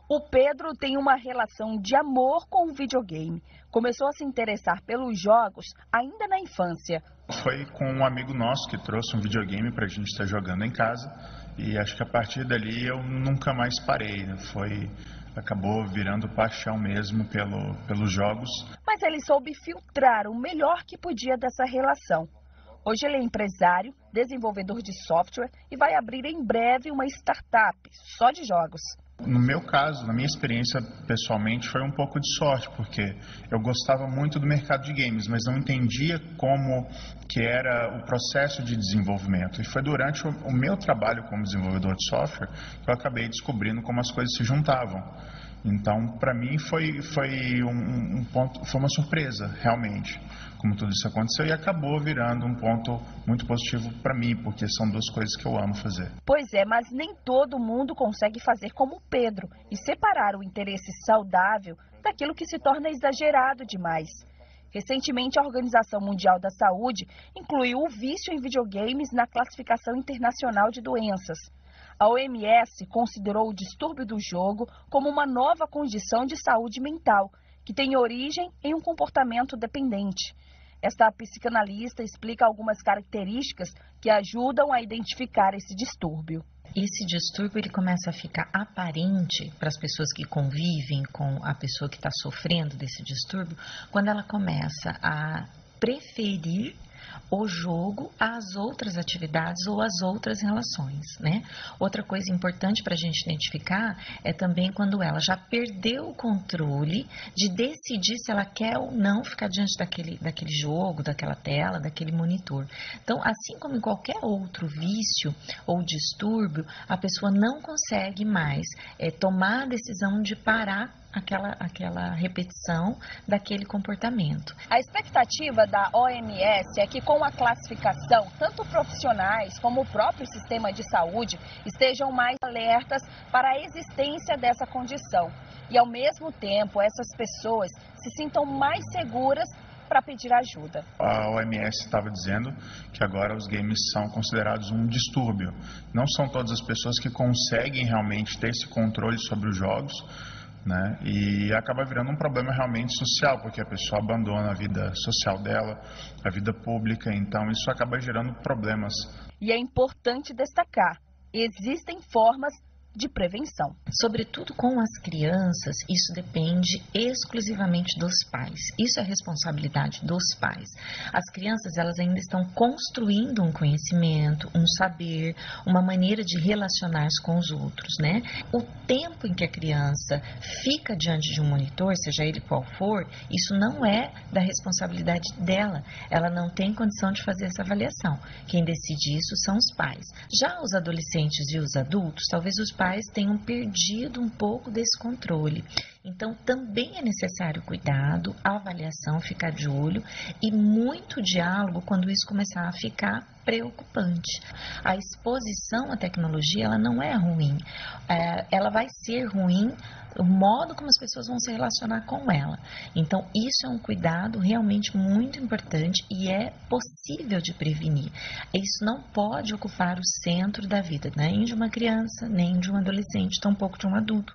O Pedro tem uma relação de amor com o videogame. Começou a se interessar pelos jogos ainda na infância. Foi com um amigo nosso que trouxe um videogame para a gente estar jogando em casa e acho que a partir dali eu nunca mais parei, né? Acabou virando paixão mesmo pelos jogos. Mas ele soube filtrar o melhor que podia dessa relação. Hoje ele é empresário, desenvolvedor de software e vai abrir em breve uma startup só de jogos. No meu caso, na minha experiência pessoalmente, foi um pouco de sorte, porque eu gostava muito do mercado de games, mas não entendia como que era o processo de desenvolvimento. E foi durante o meu trabalho como desenvolvedor de software que eu acabei descobrindo como as coisas se juntavam. Então, para mim foi um ponto, foi uma surpresa, realmente, como tudo isso aconteceu, e acabou virando um ponto muito positivo para mim, porque são duas coisas que eu amo fazer. Pois é, mas nem todo mundo consegue fazer como o Pedro e separar o interesse saudável daquilo que se torna exagerado demais. Recentemente, a Organização Mundial da Saúde incluiu o vício em videogames na classificação internacional de doenças. A OMS considerou o distúrbio do jogo como uma nova condição de saúde mental, que tem origem em um comportamento dependente. Esta psicanalista explica algumas características que ajudam a identificar esse distúrbio. Esse distúrbio ele começa a ficar aparente para as pessoas que convivem com a pessoa que está sofrendo desse distúrbio, quando ela começa a preferir o jogo às outras atividades ou às outras relações, né? Outra coisa importante para a gente identificar é também quando ela já perdeu o controle de decidir se ela quer ou não ficar diante daquele jogo, daquela tela, daquele monitor. Então, assim como em qualquer outro vício ou distúrbio, a pessoa não consegue mais tomar a decisão de parar aquela repetição daquele comportamento. A expectativa da OMS é que com a classificação, tanto profissionais como o próprio sistema de saúde estejam mais alertas para a existência dessa condição. E ao mesmo tempo, essas pessoas se sintam mais seguras para pedir ajuda. A OMS estava dizendo que agora os games são considerados um distúrbio. Não são todas as pessoas que conseguem realmente ter esse controle sobre os jogos, né? E acaba virando um problema realmente social, porque a pessoa abandona a vida social dela, a vida pública, então isso acaba gerando problemas. E é importante destacar, existem formas de prevenção. Sobretudo com as crianças, isso depende exclusivamente dos pais. Isso é responsabilidade dos pais. As crianças, elas ainda estão construindo um conhecimento, um saber, uma maneira de relacionar-se com os outros, né? O tempo em que a criança fica diante de um monitor, seja ele qual for, isso não é da responsabilidade dela. Ela não tem condição de fazer essa avaliação. Quem decide isso são os pais. Já os adolescentes e os adultos, talvez os pais tenham perdido um pouco desse controle. Então, também é necessário cuidado, avaliação, ficar de olho e muito diálogo quando isso começar a ficar preocupante. A exposição à tecnologia, ela não é ruim. Ela vai ser ruim o modo como as pessoas vão se relacionar com ela. Então, isso é um cuidado realmente muito importante e é possível de prevenir. Isso não pode ocupar o centro da vida, nem de uma criança, nem de um adolescente, tampouco de um adulto.